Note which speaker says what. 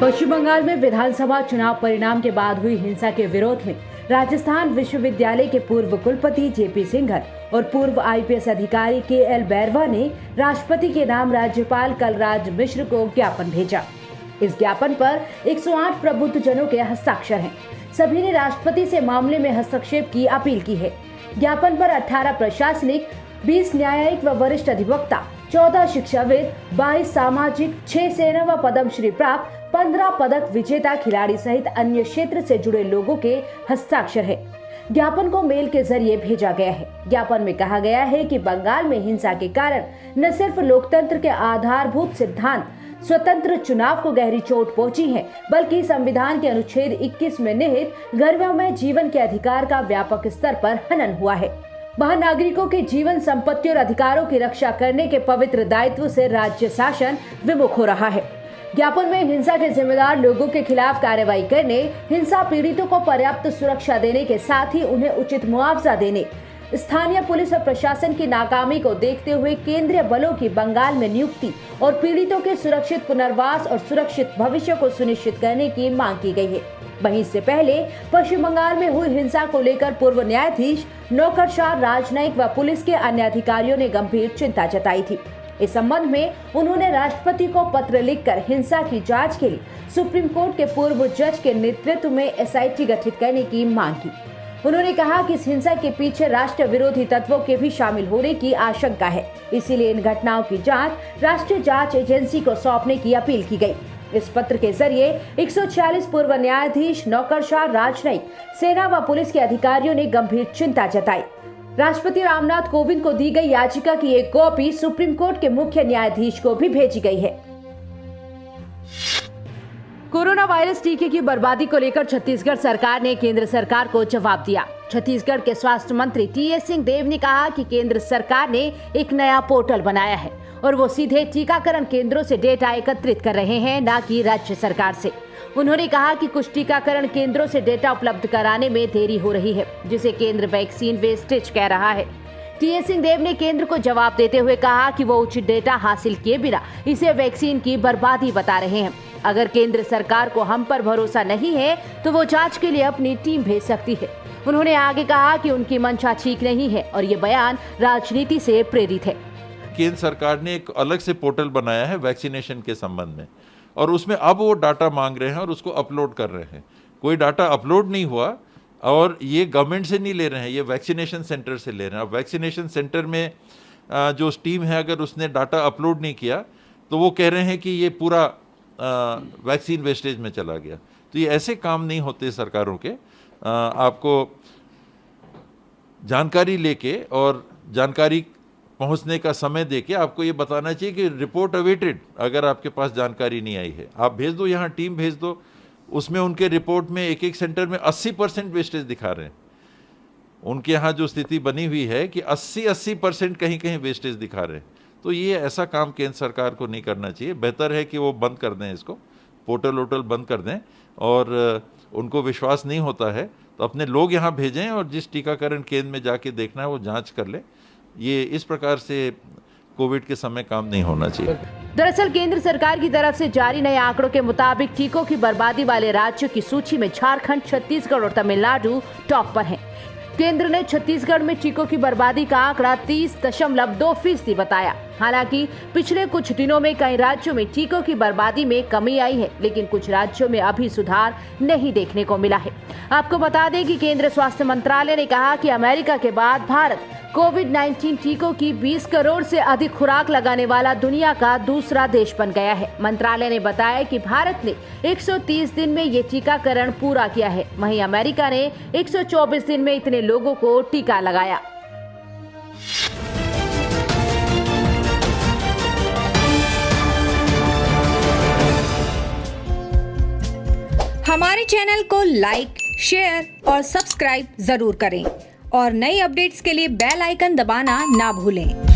Speaker 1: पश्चिम बंगाल में विधानसभा चुनाव परिणाम के बाद हुई हिंसा के विरोध में राजस्थान विश्वविद्यालय के पूर्व कुलपति जेपी सिंघल और पूर्व आईपीएस अधिकारी केएल बैरवा ने राष्ट्रपति के नाम राज्यपाल कलराज मिश्र को ज्ञापन भेजा। इस ज्ञापन पर 108 प्रबुद्ध जनों के हस्ताक्षर हैं। सभी ने राष्ट्रपति से मामले में हस्तक्षेप की अपील की है। ज्ञापन पर 18 प्रशासनिक, 20 न्यायिक व वरिष्ठ अधिवक्ता, 14 शिक्षाविद, 22 सामाजिक, 6 सेना व पद्मश्री प्राप्त, 15 पदक विजेता खिलाड़ी सहित अन्य क्षेत्र से जुड़े लोगों के हस्ताक्षर है। ज्ञापन को मेल के जरिए भेजा गया है। ज्ञापन में कहा गया है कि बंगाल में हिंसा के कारण न सिर्फ लोकतंत्र के आधारभूत सिद्धांत स्वतंत्र चुनाव को गहरी चोट पहुंची है, बल्कि संविधान के अनुच्छेद 21 में निहित गर्भमय जीवन के अधिकार का व्यापक स्तर पर हनन हुआ है। वहाँ नागरिकों के जीवन, संपत्ति और अधिकारों की रक्षा करने के पवित्र दायित्व से राज्य शासन विमुख हो रहा है। ज्ञापन में हिंसा के जिम्मेदार लोगों के खिलाफ कार्रवाई करने, हिंसा पीड़ितों को पर्याप्त सुरक्षा देने के साथ ही उन्हें उचित मुआवजा देने, स्थानीय पुलिस और प्रशासन की नाकामी को देखते हुए केंद्रीय बलों की बंगाल में नियुक्ति और पीड़ितों के सुरक्षित पुनर्वास और सुरक्षित भविष्य को सुनिश्चित करने की मांग की गई है। वहीं इससे पहले पश्चिम बंगाल में हुई हिंसा को लेकर पूर्व न्यायाधीश, नौकरशाह, राजनयिक व पुलिस के अन्य अधिकारियों ने गंभीर चिंता जताई थी। इस संबंध में उन्होंने राष्ट्रपति को पत्र लिखकर हिंसा की जांच के लिए सुप्रीम कोर्ट के पूर्व जज के नेतृत्व में एसआईटी गठित करने की मांग की। उन्होंने कहा कि इस हिंसा के पीछे राष्ट्र विरोधी तत्वों के भी शामिल होने की आशंका है, इसीलिए इन घटनाओं की जांच राष्ट्रीय जांच एजेंसी को सौंपने की अपील की गई। इस पत्र के जरिए 146 पूर्व न्यायाधीश, नौकरशाह, राजनयिक, सेना व पुलिस के अधिकारियों ने गंभीर चिंता जताई। राष्ट्रपति रामनाथ कोविंद को दी गई याचिका की एक कॉपी सुप्रीम कोर्ट के मुख्य न्यायाधीश को भी भेजी गई है। कोरोना वायरस टीके की बर्बादी को लेकर छत्तीसगढ़ सरकार ने केंद्र सरकार को जवाब दिया। छत्तीसगढ़ के स्वास्थ्य मंत्री टीएस सिंहदेव ने कहा कि केंद्र सरकार ने एक नया पोर्टल बनाया है और वो सीधे टीकाकरण केंद्रों से डेटा एकत्रित कर रहे हैं, न कि राज्य सरकार से। उन्होंने कहा कि कुछ टीकाकरण केंद्रों से डेटा उपलब्ध कराने में देरी हो रही है, जिसे केंद्र वैक्सीन वेस्टेज कह रहा है। टीएस सिंहदेव ने केंद्र को जवाब देते हुए कहा कि वो उचित डेटा हासिल किए बिना इसे वैक्सीन की बर्बादी बता रहे हैं। अगर केंद्र सरकार को हम पर भरोसा नहीं है तो वो जांच के लिए अपनी टीम भेज सकती है। उन्होंने आगे कहा कि उनकी मंशा ठीक नहीं है और ये बयान राजनीति से प्रेरित है।
Speaker 2: केंद्र सरकार ने एक अलग से पोर्टल बनाया है वैक्सीनेशन के संबंध में, और उसमें अब वो डाटा मांग रहे हैं और उसको अपलोड कर रहे हैं। कोई डाटा अपलोड नहीं हुआ और ये गवर्नमेंट से नहीं ले रहे हैं, ये वैक्सीनेशन सेंटर से ले रहे हैं। अब वैक्सीनेशन सेंटर में जो टीम है, अगर उसने डाटा अपलोड नहीं किया तो वो कह रहे हैं कि ये पूरा वैक्सीन वेस्टेज में चला गया। तो ये ऐसे काम नहीं होते सरकारों के। आपको जानकारी लेके और जानकारी पहुंचने का समय देके आपको ये बताना चाहिए कि रिपोर्ट अवेटेड। अगर आपके पास जानकारी नहीं आई है, आप भेज दो, यहाँ टीम भेज दो। उसमें उनके रिपोर्ट में एक एक सेंटर में 80% वेस्टेज दिखा रहे हैं। उनके यहाँ जो स्थिति बनी हुई है कि 80% कहीं कहीं वेस्टेज दिखा रहे हैं। तो ये ऐसा काम केंद्र सरकार को नहीं करना चाहिए। बेहतर है कि वो बंद कर दें, इसको पोर्टल वोटल बंद कर दें। और उनको विश्वास नहीं होता है तो अपने लोग यहाँ भेजें और जिस टीकाकरण केंद्र में जाके देखना है वो जांच कर ले। ये इस प्रकार से कोविड के समय काम नहीं होना चाहिए।
Speaker 1: दरअसल केंद्र सरकार की तरफ से जारी नए आंकड़ों के मुताबिक टीकों की बर्बादी वाले राज्यों की सूची में झारखंड, छत्तीसगढ़ और तमिलनाडु टॉप पर हैं। केंद्र ने छत्तीसगढ़ में टीकों की बर्बादी का आंकड़ा 30.2% बताया। हालांकि पिछले कुछ दिनों में कई राज्यों में टीकों की बर्बादी में कमी आई है, लेकिन कुछ राज्यों में अभी सुधार नहीं देखने को मिला है। आपको बता दें कि केंद्रीय स्वास्थ्य मंत्रालय ने कहा कि अमेरिका के बाद भारत कोविड-19 टीकों की 20 करोड़ से अधिक खुराक लगाने वाला दुनिया का दूसरा देश बन गया है। मंत्रालय ने बताया कि भारत ने 130 दिन में ये टीकाकरण पूरा किया है, वहीं अमेरिका ने 124 दिन में इतने लोगों को टीका लगाया।
Speaker 3: हमारे चैनल को लाइक, शेयर और सब्सक्राइब जरूर करें और नई अपडेट्स के लिए बेल आइकन दबाना ना भूलें।